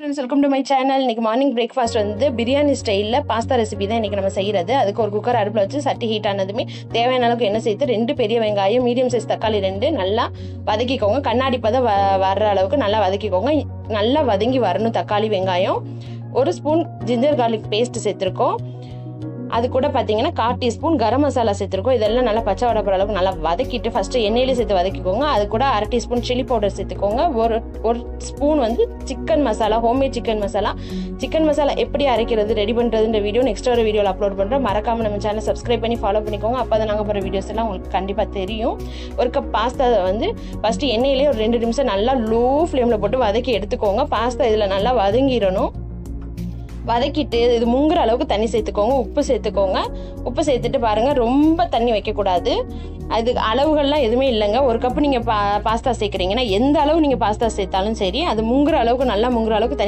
Friends, welcome to my channel. இன்றைக்கி morning breakfast வந்து பிரியாணி ஸ்டைலில் பாஸ்தா ரெசிபி தான் இன்றைக்கி நம்ம செய்கிறது. அதுக்கு ஒரு குக்கர் அடுப்பில் வச்சு சட்டி ஹீட் ஆனதுமே தேவையான அளவுக்கு எண்ணெய் சேர்த்து 2 பெரிய வெங்காயம், மீடியம் சைஸ் தக்காளி 2 நல்லா வதக்கிக்கோங்க. கண்ணாடி பதம் வர்ற அளவுக்கு நல்லா வதக்கிக்கோங்க. நல்லா வதங்கி வரணும் தக்காளி வெங்காயம். 1 ஸ்பூன் ஜிஞ்சர் கார்லிக் பேஸ்ட் சேர்த்துருக்கோம். அது கூட பார்த்தீங்கன்னா 1/4 டீஸ்பூன் கரம் மசாலா சேர்த்துருக்கோம். இதெல்லாம் நல்லா பச்சை வடை போகிற அளவுக்கு நல்லா வதக்கிட்டு ஃபஸ்ட்டு எண்ணெயிலே சேர்த்து வதக்கிக்கோங்க. அது கூட 1/2 டீஸ்பூன் சில்லி பவுடர் சேர்த்துக்கோங்க. ஒரு ஸ்பூன் வந்து chicken masala, homemade chicken masala. Chicken masala எப்படி அரைக்கிறது, ரெடி பண்ணுறதுன்ற வீடியோ நெக்ஸ்ட் ஒரு வீடியோவில் அப்லோட் பண்ணுறோம். மறக்காமல் நம்ம சேனல் சப்ஸ்கிரைப் பண்ணி ஃபாலோ பண்ணிக்கோங்க. அப்போ தான் நாங்கள் போகிற வீடியோஸ் எல்லாம் உங்களுக்கு கண்டிப்பாக தெரியும். 1 கப் பாஸ்தா வந்து ஃபஸ்ட்டு எண்ணெயிலே ஒரு 2 நிமிஷம் நல்லா லோ ஃப்ளேமில் போட்டு வதக்கி எடுத்துக்கோங்க. பாஸ்தா இதில் நல்லா வதங்கிடணும். வதக்கிட்டு இது முங்குற அளவுக்கு தண்ணி சேர்த்துக்கோங்க. உப்பு சேர்த்துக்கோங்க. உப்பு சேர்த்துட்டு பாருங்கள், ரொம்ப தண்ணி வைக்கக்கூடாது. அதுக்கு அளவுகள்லாம் எதுவுமே இல்லைங்க. 1 கப்பு நீங்கள் பாஸ்தா சேர்க்குறீங்கன்னா எந்த அளவு நீங்கள் பாஸ்தா சேர்த்தாலும் சரி, அது முங்குற அளவுக்கு நல்லா முங்குற அளவுக்கு